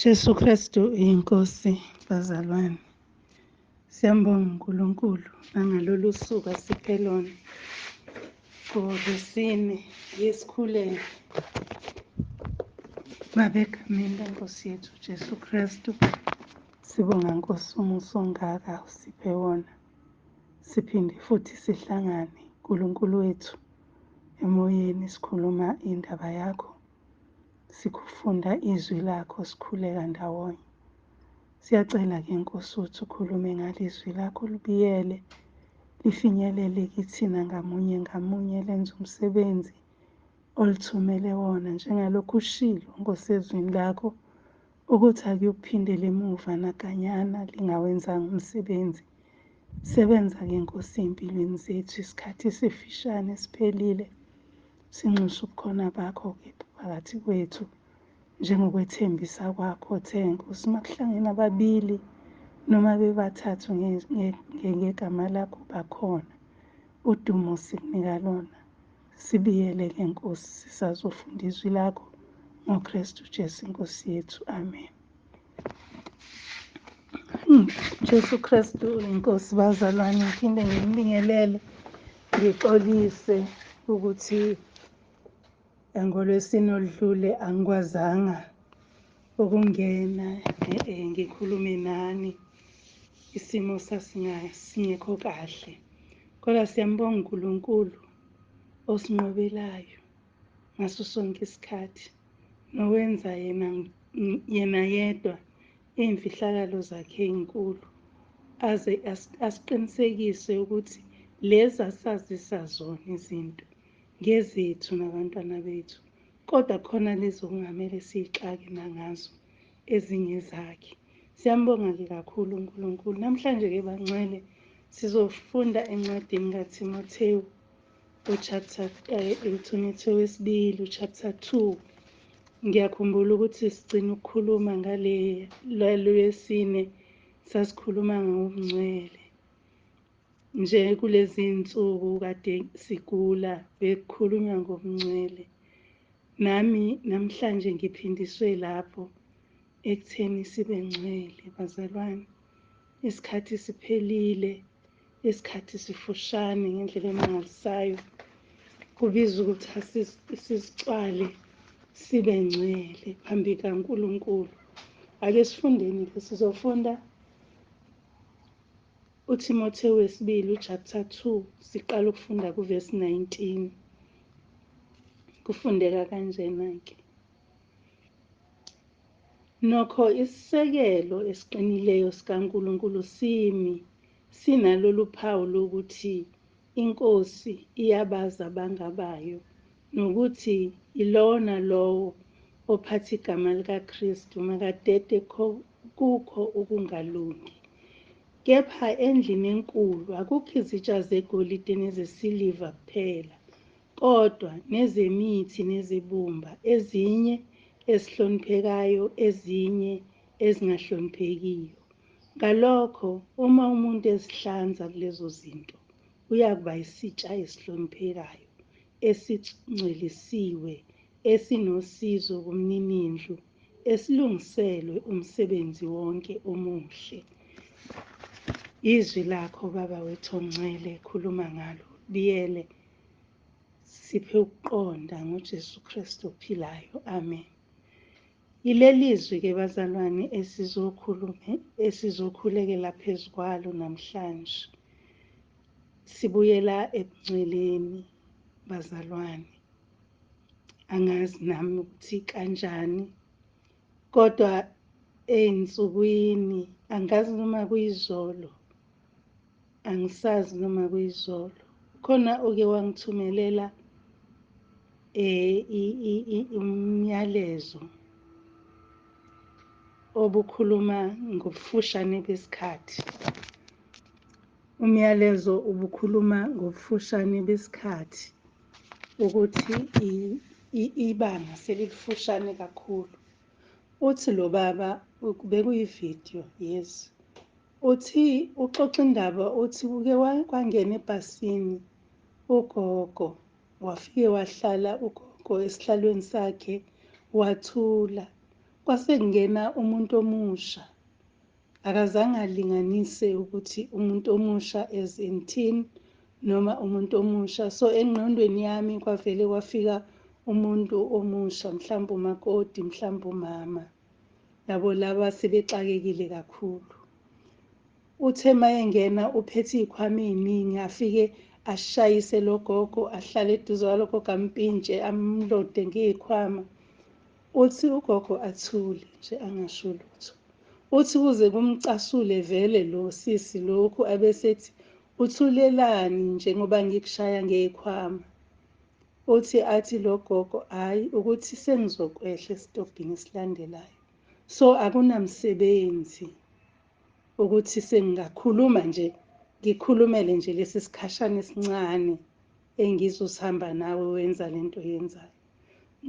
Jesu Kristu inkosi bazalwane. Siyambonga uNkulunkulu nangalolu suku asiphe lona. NguLwesine yesikhuleko. Babegameni leNkosi yethu Jesu Kristu. Sibonga Nkosi umusa ongaka usiphe wona. Siphinde futhi sihlangane uNkulunkulu wethu emoyeni sikhuluma indaba yakho. Sikufunda izwi lakho sikhuleka ndawonye. Siyacela ke Nkosi uthi ukhulume ngalizwi lakho libiyele lifinyelele kithina ngamunye lenze umsebenzi olithumele wona njengalokhu ushilo Nkosi ezwini lakho ukuthi akuyophindela emuva nakanyana lingawenzanga umsebenzi. Sebenza ke Nkosi empilweni zethu isikhathi sifishane siphelile. Sinxusa ubukhona bakho ke phakathi kwethu njengokwethembisa kwakho Nkosi makuhlangene ababili noma bebathathu ngegama lakho bakhona. Udumo sikunika lona. Sibiyele ke Nkosi sisazofunda izwi lakho ngoKristu Jesu Inkosi yethu. Amen. Jesu Kristu inkosi bazalwane, ngiphinde ngimlingelele ngixolise ukuthi ngoLwesine oludlule angikwazanga ukungena ngikhulume nani. Isimo sasingekho kahle. Kodwa siyambonga uNkulunkulu osinqobelayo ngaso sonke isikhathi nowenza yena yedwa imfihlakalo zakhe ezinkulu aze asiqinisekise ukuthi lezi asazisa zona izinto ngezethu nabantwana bethu, kodwa khona lezo kungamele siyixake nangazo ezinye zakhe. Siyambonga-ke kakhulu uNkulunkulu. Namhlanje ke bancele sizofunda encwadini kaTimotheyu uTimotheyu wesibili chapter 2. Ngiyakhumbula ukuthi sigcina ukukhuluma ngalolwesine sasikhuluma ngobungcwele. Nje kulezi insuku kade sigula bekukhulunywa ngobungcwele. Nami namhlanje ngiphindiswe lapho ekutheni sibe ngcwele bazalwane. Isikhathi siphelile, isikhathi sifushane ngendlela emangalisayo. Kubiza ukuthi sisicwale sibe ngcwele phambi kaNkulunkulu. Ake sifundeni ke, sizofunda uTimotheyu wesibili chapter 2 siqala ukufunda kuverse 19. Kufundeka kanjena ke. Nokho isisekelo esiqinileyo sikaNkulunkulu sinalolu phawu lokuthi inkosi iyabaza abangabayo nokuthi ilona lowo ophatha igama likaKristu makadede kukho ukungalungi. Kepha endlini enkulu akukho izitsha zegolide nezesiliva kuphela, kodwa nezemithi nezebumba, ezinye ezihloniphekayo, ezinye ezingahloniphekiyo. Ngalokho uma umuntu ezihlanza kulezo zinto, uyakuba isitsha esihloniphekayo, esingcwelisiwe, esinosizo kumninindlu, esilungiselwe umsebenzi wonke omuhle. Izwi lakho Baba wethu ongcwele khuluma ngalo, biyele siphe ukuqonda ngoJesu Kristu ophilayo. Amen. Ilelizwi ke bazalwane esizokhulekela phezu kwalo namhlanje. Sibuyela ebungcweleni bazalwane. Angazi nami ukuthi kanjani, kodwa ey'nsukwini angazi noma kuyizolo, angisazi noma kuyizolo, khona uke wangithumelela umyalezo obukhuluma ngobufushane besikhathi. Umyalezo ubukhuluma ngobufushane besikhathi ukuthi ibanga selifushane kakhulu. Uthi lo baba bekuyivideo, yes. Uthi uxoxa indaba uthi uke kwangena ebhasini ugogo, wafike wahlala ugogo esihlalweni sakhe wathula. kwase kungena umuntu omusha. Akazange alinganise ukuthi umuntu omusha as in teen noma umuntu omusha. So engqondweni yami kwavele kwafika umuntu omusha, mhlawumbe umakoti, mhlawumbe umama. Yabo laba sebexakekile kakhulu. Uthe mayengena uphethe izikhwama eziningi, afike ashayise lo gogo, ahlale eduze kwalo gogo ampintshe, amlode ngezikhwama. Uthi ugogo athule nje angasho lutho. Uthi kuze kumcasule vele lo sisi lokhu abesethi uthulelani nje ngoba ngikushaya ngezikhwama. Uthi athi lo gogo hayi ukuthi sengizokwehla esitobhini esilandelayo. So akunamsebenzi ukuthi sengingakhuluma nje, ngikhulumele nje lesi sikhashana esincane engizosihamba nawe wenza lento yenzayo.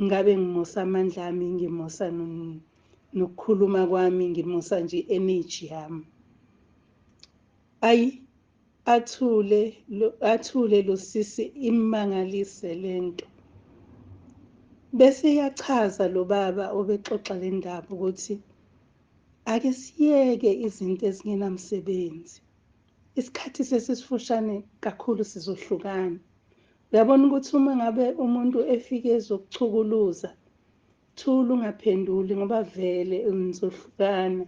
Ngabe ngimosa amandla ami, ngimosa nokukhuluma kwami, ngimosa nje energy yami. Ayi athule lo sisi imangalise lento. Bese yachaza lo baba obexoxa le ndaba ukuthi ake siyeke izinto ezingenamsebenzi. Isikhathi sesisifushane kakhulu sizohlukana. Uyabona ukuthi uma ngabe umuntu efike ezokuchukuluza, thula ungaphenduli ngoba vele nizohlukana.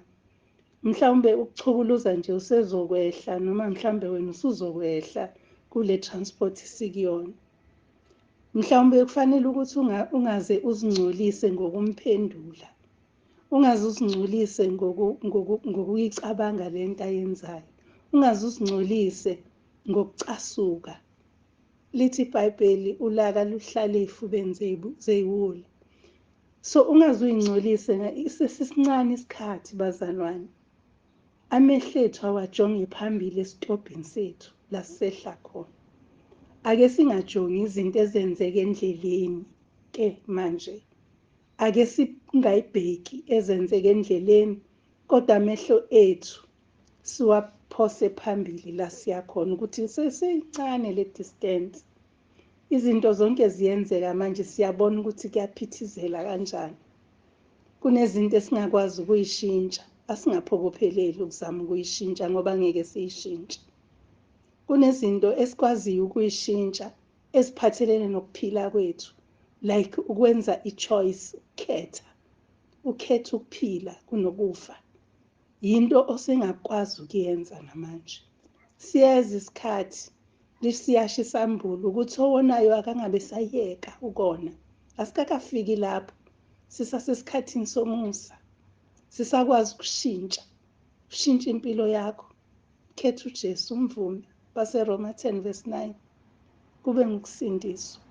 Mhlawumbe ukuchukuluza nje usezokwehla noma mhlawumbe wena usuzokwehla kule transport sikuyona. Mhlawumbe kufanele ukuthi ungaze uzingcolise ngokumphendula. Ungaze uzingcolise ngokuyicabanga lento ayenzayo. Ungaze uzingcolise ngokucasuka. Lithi iBhayibheli ulaka luhlale ezifubeni zeyiwula. So ungaze uyingcolise isesincane isikhathi bazalwane. Amehlo ethu awajonge phambili esitobhini sethu la sehla khona. Ake singajongi izinto ezenzeka endleleni ke manje. Ake singayibheki ezenzeka endleleni kodwa amehlo ethu siwaphose phambili la siya khona ukuthi sesincane le distance. Izinto zonke ziyenzeka manje siyabona ukuthi kuyaphithizela kanjani. Kunezinto esingakwazi ukuyishintsha, asingaphokopheleli ukuzama ukuyishintsha ngoba ngeke siyishintshe. Kunezinto esikwaziyo ukuyishintsha eziphathelene nokuphila kwethu, like ukwenza ichoice, ukhetha ukuphila kunokufa. Yinto osengakwazi ukuyenza namanje. Siyeza isikhathi lisiyasha isambulu ukuthi owonayo akangabe sayeka ukona. Asikakafiki lapho. Sisasesikhathini somusa. Sisakwazi ukushintsha impilo yakho. Khetha uJesu umvumi baseRoma 10:9. Kube ngukusindiswa.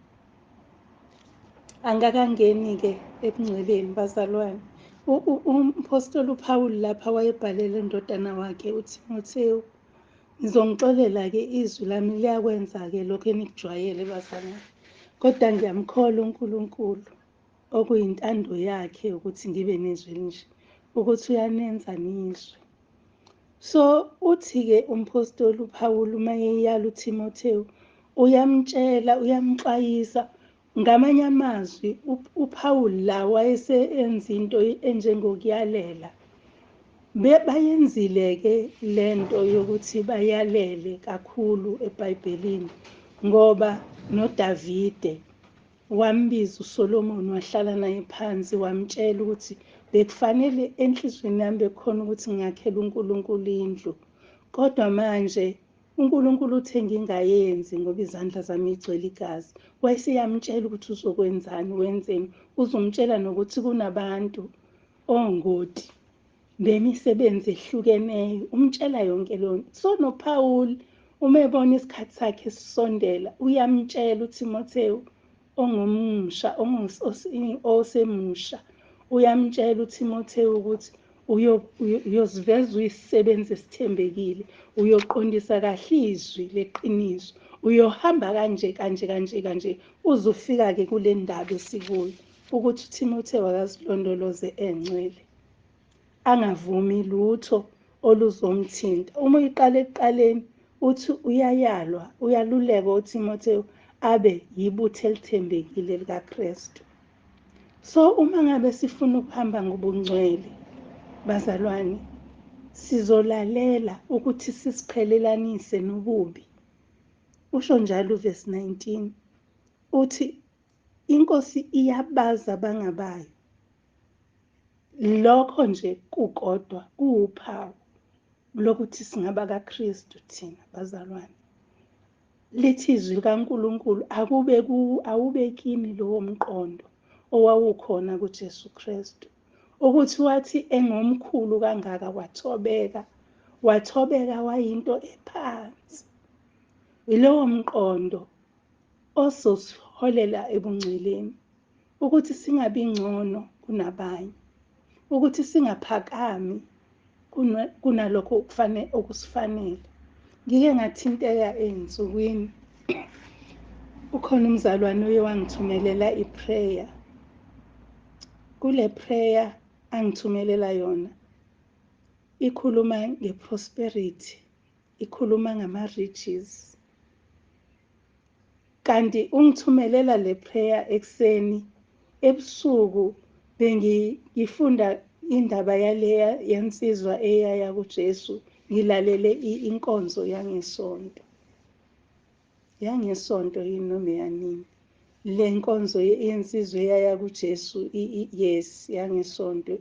Angakangeni-ke ebungcweleni bazalwane. Umpostoli uPawulu lapha wayebhalela indodana wakhe uTimothewu. Ngizongixolela-ke izwi lami liyakwenza-ke lokho enikujwayele bazalwane. Kodwa ngiyamkholwa uNkulunkulu okuyintando yakhe ukuthi ngibe nezwi elinje, ukuthi uyanenza nizwe. So uthi-ke umpostoli uPawulu uma eyala uTimothewu uyamtshela, uyamxwayisa. Ngamanye amazwi uPawulu la wayesenza into enjengokuyalela. Bayenzile-ke lento yokuthi bayalele kakhulu eBhayibhelini ngoba noDavide wambiza uSolomoni wahlala naye phansi wamtshela ukuthi bekufanele enhlizweni yami bekhona ukuthi ngakhele uNkulunkulu indlu. Kodwa manje uNkulunkulu uthe ngingayenzi ngoba izandla zami igcwele igazi. Wayeseyamtshela ukuthi uzokwenzani, wenzeni. Uzomtshela nokuthi kunabantu ongoti bemisebenzi ehlukeneyo. Umtshela yonke leyo. So noPawulu uma ebona isikhathi sakhe sisondela uyamtshela uTimothewu ongumusha, osemusha. Uyamtshela uTimothewu ukuthi uyoziveza uyisisebenzi esithembekile, uyoqondisa kahle izwi leqiniso, uyohamba kanje uzufika-ke kule ndaba esikuyo ukuthi uTimothewu akazilondoloze engcwele, angavumi lutho oluzomthinta. Uma uyiqala ekuqaleni uthi uyaluleka uTimothewu abe yibutho elithembekile likaKristu. So uma ngabe sifuna ukuhamba ngobungcwele, bazalwane, sizolalela ukuthi sisiqhelelanise nobubi. Usho njalo verse 19 uthi iNkosi iyabaza bangabayo. Lokho nje kukodwa kuwuphawu lokuthi singaba kaKristu thina, bazalwane. Lithi izwi likaNkulunkulu awube kini lowo mqondo owawukhona kuJesu Kristu, ukuthi wathi engomkhulu kangaka wathobeka wayinto ephansi. Yilowo mqondo ososiholela ebungcweleni, ukuthi singabi ngcono kunabanye, ukuthi singaphakami kunalokho okusifanele. Ngike ngathinteka ey'nsukwini, ukhona umzalwane oye wangithumelela iprayer. Kule prayer angithumelela yona ikhuluma ngeprosperity, ikhuluma ngama-riches. Kanti ungithumelela le prayer ekuseni, ebusuku bengifunda indaba yaleya yensizwa eyaya kuJesu, ngilalele inkonzo yangesonto yini noma yanini. Le nkonzo yensizwa eyaya kuJesu, yes, yangesonto,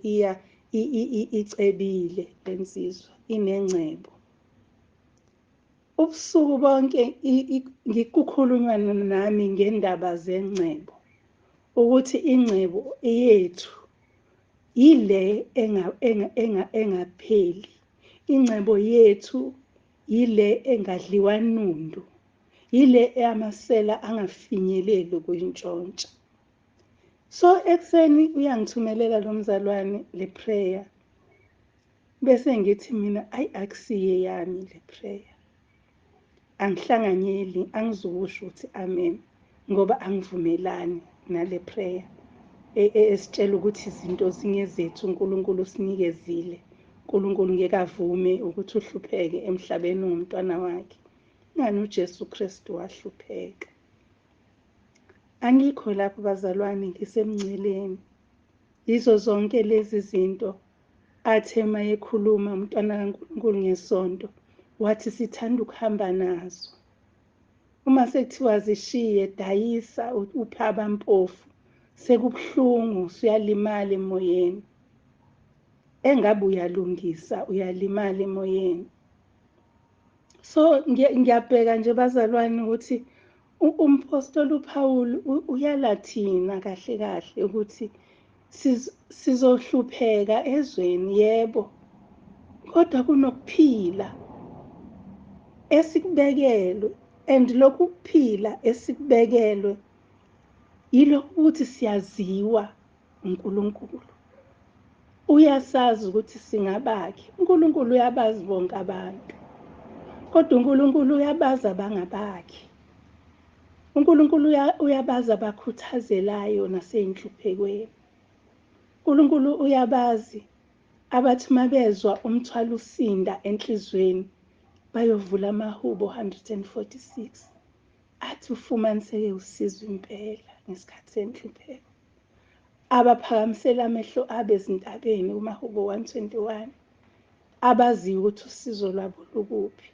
icebile lensizwa, inengcebo. Ubusuku bonke kukhulunywa nami ngendaba zengcebo, ukuthi ingcebo yethu yile engapheli. Ingcebo yethu yile engadliwa nundu, yile eyamasela angafinyeleli kuyintshontsha. So ekuseni uyangithumelela lo mzalwane le prayer, bese ngithi mina akusiye yami le prayer. Angihlanganyeli, angizukusho ukuthi amen, ngoba angivumelani nale prayer esitshela ukuthi izinto zingezethu, uNkulunkulu usinikezile. uNkulunkulu ngeke avume ukuthi uhlupheke emhlabeni ungumntwana wakhe. Ngani uJesu Kristu wahlupheka? Angikho lapho bazalwane, ngisemngceleni. Yizo zonke lezi zinto athe uma ekhuluma umntwana kaNkulunkulu ngesonto, wathi sithanda ukuhamba nazo. Uma sekuthiwa zishiye, dayisa, uphe abampofu, sekubuhlungu, uyalimala emoyeni. Engabe uyalungisa, uyalimala emoyeni. So ngiyabheka nje bazalwane ukuthi umpostoli uPawulu uyalathina kahle kahle ukuthi sizohlupheka ezweni, yebo, kodwa kunokuphila esikubekelwe, and lokhu kuphila esikubekelwe yilokhu ukuthi siyaziwa uNkulunkulu. Uyasazi ukuthi singabakhe. uNkulunkulu uyabazi bonke abantu, kodwa uNkulunkulu uyabazi abangabakhe. uNkulunkulu uyabazi abakhuthazelayo nasey'nhluphekweni. uNkulunkulu uyabazi abathi mabezwa umthwalo usinda enhlizweni bayovula amahubo 146, athi ufumaniseke usizwa impela ngesikhathi senhlupheko. Abaphakamisela amehlo abo ezintabeni kumahubo 121, abaziyo ukuthi usizo lwabo lukuphi.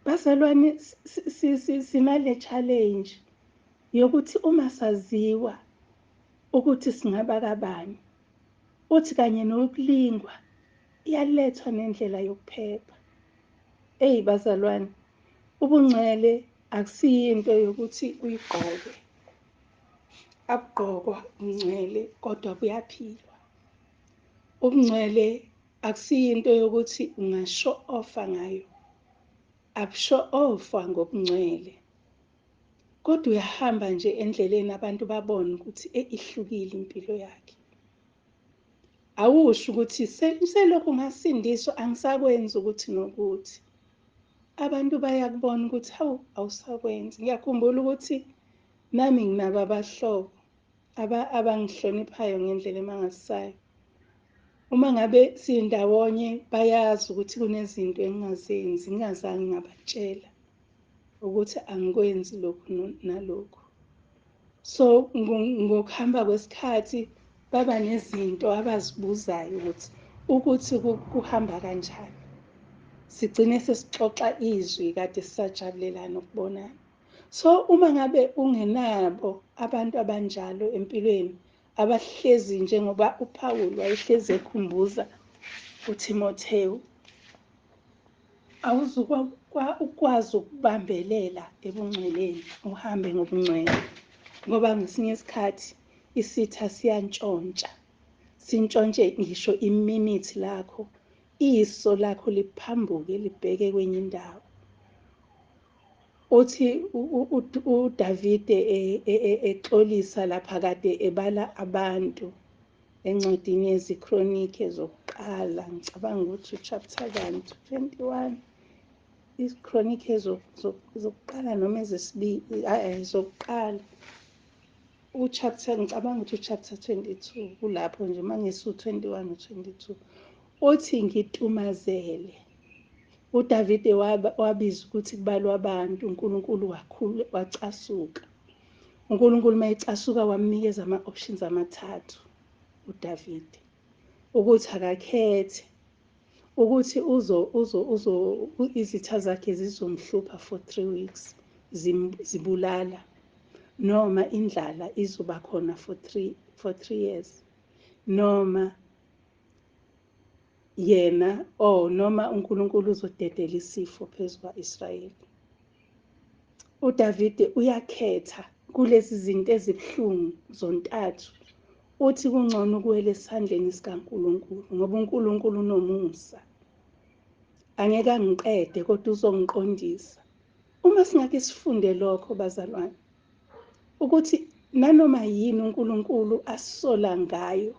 Bazalwane, sinale challenge yokuthi uma saziwa ukuthi singaba kabani, uthi kanye nokulingwa iyalethwa nendlela yokuphepha. Bazalwane, ubungcwele akusiyinto yokuthi uyigqoke. Abugqokwa ubungcwele, kodwa buyaphilwa. Ubungcwele akusiyinto yokuthi ungasho ofa ngayo. Abusho ofa ngobungcwele, kodwa uyahamba nje endleleni abantu babone ukuthi ihlukile impilo yakhe. Awusho ukuthi selokhu ngasindiswa angisakwenzi ukuthi nokuthi. Abantu bayakubona ukuthi hawu, awusakwenzi. Ngiyakhumbula ukuthi nami nginabo abahlobo abangihloniphayo ngendlela emangalisayo. Uma ngabe sindawonye bayazi ukuthi kunezinto engingazenzi, ngingazange ngabatshela ukuthi angikwenzi lokhu nalokhu. So ngokuhamba kwesikhathi baba nezinto abazibuzayo ukuthi kuhamba kanjani. Sigcine sesixoxa izwi kade sisajabulelana ukubonana. So uma ngabe ungenabo abantu abanjalo empilweni abahlezi njengoba uPawulu wayehlezi ekhumbuza uTimotheo, ukwazi ukubambelela ebungcweleni, uhambe ngobungcwele, ngoba ngesinye isikhathi isitha siyantshontsha, sintshontshe ngisho iminithi lakho, iso lakho liphambuke libheke kwenye indawo. Uthi uDavide exolisa lapha kade ebala abantu encwadini yeziKronike zokuqala, ngicabanga ukuthi chapter 1-21, iziKronike zokuqala noma ezesibili, zokuqala, ngicabanga ukuthi uchapter 22, kulapho nje mangesu-21 no-22, uthi ngitumazele. uDavide wabiza ukuthi kubalwa abantu, uNkulunkulu wacasuka. uNkulunkulu mayecasuka wamnikeza ama-options amathathu uDavide, ukuthi akakhethe ukuthi izitha zakhe zizomhlupha for 3 weeks zibulala, noma indlala izoba khona for 3 years, noma yena noma uNkulunkulu uzodedela isifo phezu kwa-Israyeli. uDavide uyakhetha kulezi zinto ezibuhlungu zontathu, uthi kungcono ukuwela esandleni sikaNkulunkulu ngoba uNkulunkulu unomusa, angeke angiqede kodwa uzongiqondisa. Uma singake sifunde lokho bazalwane, ukuthi nanoma yini uNkulunkulu asisola ngayo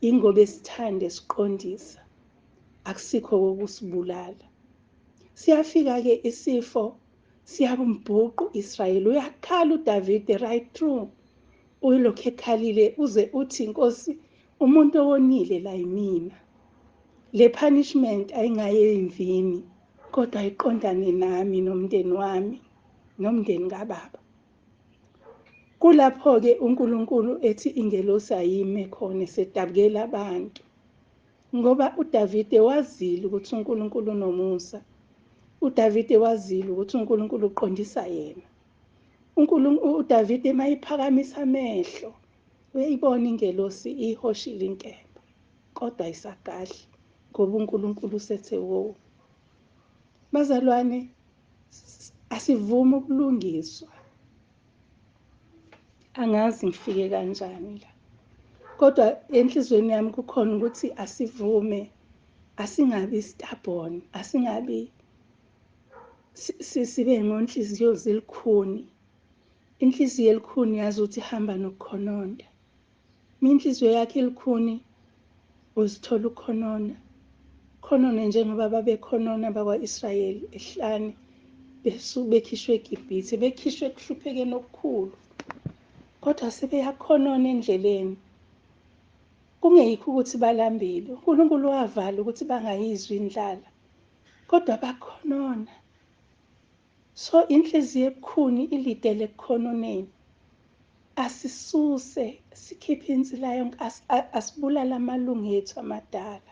ingoba esithande siqondisa, akusikho kokusibulala. Siyafika-ke isifo siyabumbhuqu Israyeli, uyakhala uDavide right through, uyilokhu ekhalile uze uthi Nkosi, umuntu owonile la yimina, le punishment ayingayemvini kodwa ayiqondane nami nomndeni wami nomndeni kababa. Kulapho-ke uNkulunkulu ethi ingelosi ayime khona esedabukela abantu, ngoba uDavide wazile ukuthi uNkulunkulu unomusa. uDavide wazile ukuthi uNkulunkulu uqondisa yena. uDavide mayiphakamisa amehlo uyayibona ingelosi ihoshile inkemba, kodwa ayisagadli ngoba uNkulunkulu usethe wo. Bazalwane, asivumi ukulungiswa. Angazi ngifike kanjani la, kodwa enhlizweni yami kukhona ukuthi asivume, asingabi stubborn, asingabi sibe ngonhliziyo zelikhuni. Inhliziyo elikhuni yazi ukuthi ihamba nokukhononda. Inhliziyo yakhe elikhuni uzithola ukhonona. Khonona njengoba babekhonona bakwa-Israyeli ehlane bekhishwe eGibhithe, bekhishwe ekuhluphekeni okukhulu, kodwa sebeyakhonona endleleni. Kungekho ukuthi balambile, uNkulunkulu wavala ukuthi bangayizwi indlala, kodwa bakhonona. So inhliziyo ebukhuni ilidele ekukhononeni. Asisuse, sikhiphe insila yonke, asibulala amalungu ethu amadala.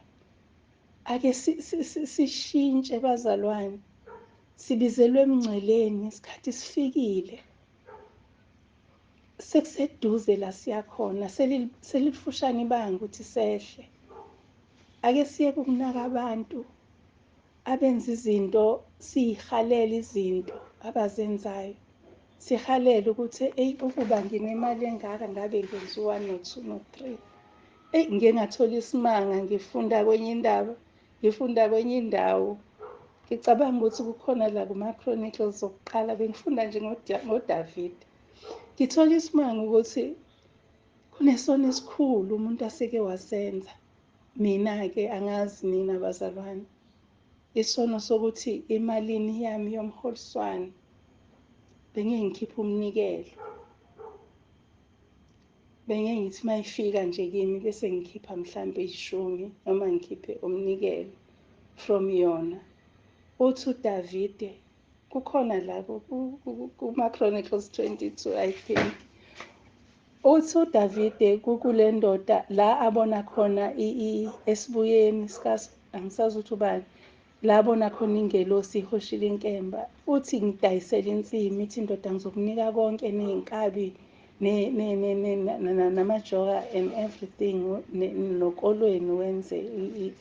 Ake sishintshe bazalwane, sibizelwe emngceleni, isikhathi sifikile. Sekuseduze la siyakhona, selifushane ibanga ukuthi sehle. Ake siyeke ukunaka abantu abenza izinto, siyihalela izinto abazenzayo. Sihalela ukuthi ukuba nginemali engaka ngabe ngenza 1 no 2 no 3. Ngike ngathola isimanga ngifunda kwenye indawo. Ngicabanga ukuthi kukhona la kuma-Chronicles zokuqala, bengifunda nje ngoDavide. Ngithola isimanga ukuthi kunesono esikhulu umuntu aseke wasenza. Mina-ke angazi nina bazalwane, isono sokuthi emalini yami yomholiswano bengeke ngikhiphe umnikelo. Bengeke ngithi mayifika nje kimi bese ngikhipha mhlambe 10 noma ngikhiphe umnikelo from yona. Uthi uDavide kukhona la kuma-Chronicles 22 I think, uthi uDavide kukule ndoda la abona khona esibuyeni angisazi ukuthi ubani, la abona khona ingelosi ihoshile inkemba, uthi ngidayisela insimi, ithi indoda ngizokunika konke ney'nkabi namajoka and everything nokolweni wenze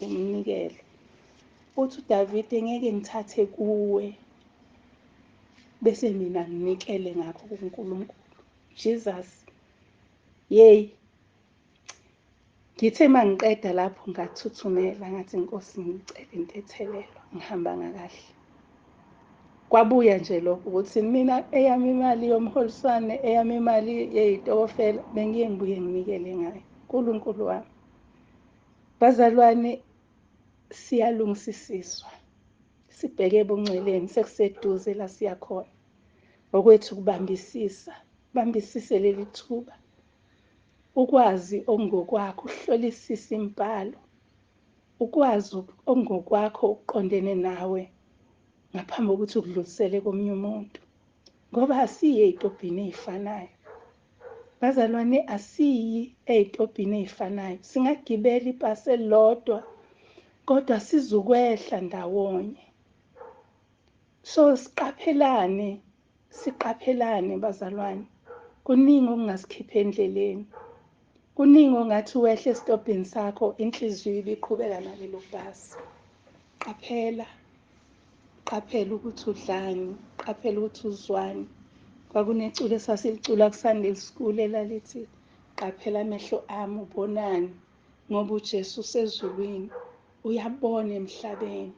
umnikelo. Uthi uDavide ngeke ngithathe kuwe bese mina nginikele ngakho kuNkulunkulu. Jesus, yeyi, ngithe uma ngiqeda lapho ngathuthumela ngathi Nkosi ngicela into ethelelwa, ngihamba ngakahle. Kwabuya nje lokho ukuthi mina eyami imali yomholiswane, eyami imali yey'tokofela bengiye ngibuye nginikele ngayo. uNkulunkulu wami. Bazalwane, siyalungisisiswa, sibheke ebungceleni, sekuseduze la siya khona. Okwethu kubambisisa, bambisise leli thuba. Ukwazi ongokwakho, uhlolisise imbhalo. Ukwazi ongokwakho uqondene nawe ngaphambi kokuthi ukudlulisele komunye umuntu. Ngoba asiyi ey'tobhini ey'fanayo. Bazalwane, asiyi ey'tobhini ey'fanayo. Singagibela ibhasi elilodwa, kodwa sizukwehla ndawonye. So siqaphelane bazalwane. Kuningi okungasikhipha endleleni. Kuningi ongathi wehle esitobhini sakho, inhliziyo ibiqhubeka nalelo bhasi. Qaphela ukuthi udlani, qaphela ukuthi uzwani. Kwakunecula esasilicula ku-Sunday school elalithi, qaphela amehlo ami ubonani, ngoba uJesu usezulwini, uyabona emhlabeni.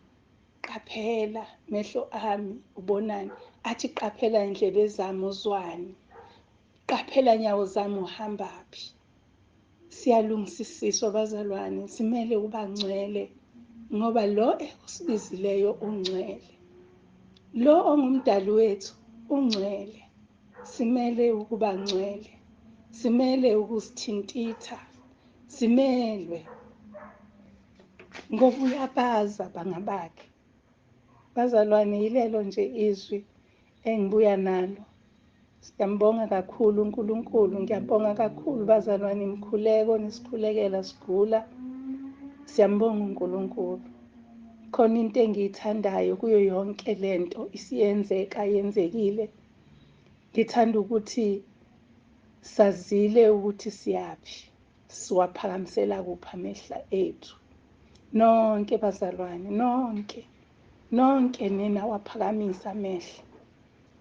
Qaphela amehlo ami ubonani, athi qaphela indlebe zami uzwani, qaphela nyawo zami uhambaphi. Siyalungisiswa bazalwane, simele ukuba ngcwele ngoba lo ekusibizileyo ungcwele. Lo ongumdali wethu ungcwele. Simele ukuba ngcwele, simele ukuzithintitha, simelwe ngoba uyabaza bangabakhe. Bazalwane, yilelo nje izwi engibuya nalo. Siyambonga kakhulu uNkulunkulu, ngiyabonga kakhulu bazalwane, imkhuleko nisikhulekela sigula. Siyambonga uNkulunkulu. Khona into engiyithandayo kuyo yonke lento yenzekile. Ngithanda ukuthi sazile ukuthi siyaphi, siwaphakamisela kuphi amehla ethu. Nonke bazalwane, nonke nina waphakamisa amehla.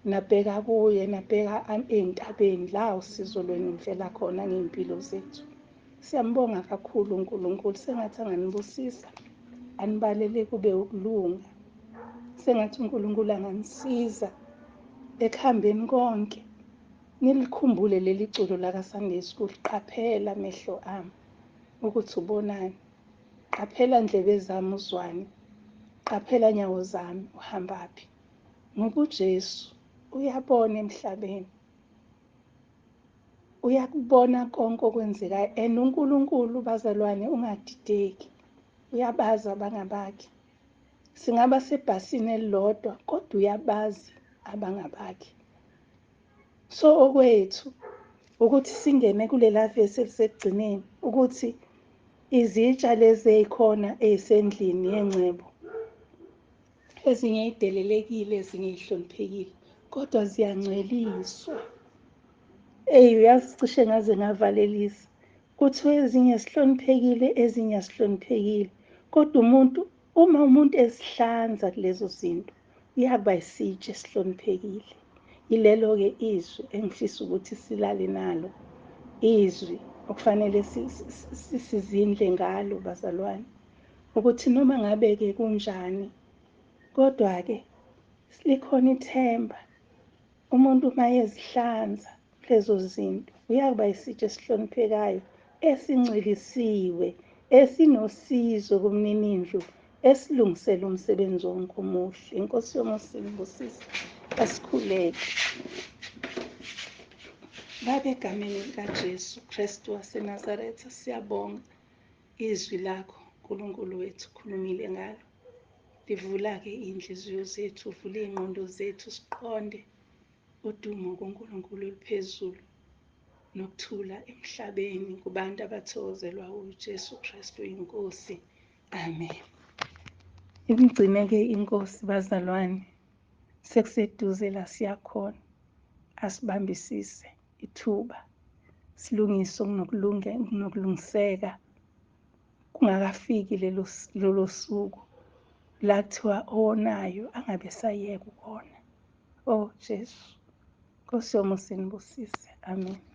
Nabheka kuye, nabheka ey'ntabeni la usizo lwenu livela khona ngey'mpilo zethu. Siyambonga kakhulu uNkulunkulu, sengathi anganibusisa, anibalele kube ukulunga. Sengathi uNkulunkulu anganisiza ekuhambeni konke. Nilikhumbule leli culo laka-Sunday school, qaphela amehlo ami ukuthi ubonani. Qaphela ndlebe zami uzwani, qaphela nyawo zami uhambaphi. Ngoba uJesu uyabona emhlabeni, uyakubona konke okwenzekayo. And uNkulunkulu bazalwane, ungadideki, uyabazi abangabakhe. Singaba sebhasini elilodwa kodwa uyabazi abangabakhe. So okwethu ukuthi singene kulela vesi elisekugcineni, ukuthi izitsha lezi ey'khona ey'sendlini yengcebo, ezinye ey'delelekile, ezinye ey'hloniphekile, kodwa ziyangcweliswa. Uyazi cishe ngaze ngavalelisa. Kuthiwa ezinye zihloniphekile, ezinye azihloniphekile. Kodwa uma umuntu ezihlanza kulezo zinto, uyakuba isitsha esihloniphekile. Yilelo-ke izwi engifisa ukuthi silale nalo. Izwi okufanele sizindle ngalo bazalwane. Ukuthi noma ngabe-ke kunjani, kodwa-ke likhona ithemba. Umuntu uma ezihlanza lezo zinto, uyakuba isitsha esihloniphekayo, esingcwelisiwe, esinosizo kumninindlu, esilungisela umsebenzi wonke omuhle. Inkosi yomusa ibusise, asikhuleke. Baba, egameni likaJesu Kristu waseNazaretha, siyabonga izwi lakho uNkulunkulu wethu khulumile ngalo. Livula-ke iy'nhliziyo zethu, uvule iy'ngqondo zethu, siqonde udumo kuNkulunkulu oluphezulu. nokuthula emhlabeni kubantu abathokozelwa uJesu Kristu inkosi. Amen. Imgcine-ke inkosi bazalwane, sekuseduze la siyakhona. Asibambisise ithuba, silungise okunokulungiseka kungakafiki lolo suku la kuthiwa owonayo angabe sayeka ukona. Oh Jesu, Nkosi yomusa inibusise. Amen.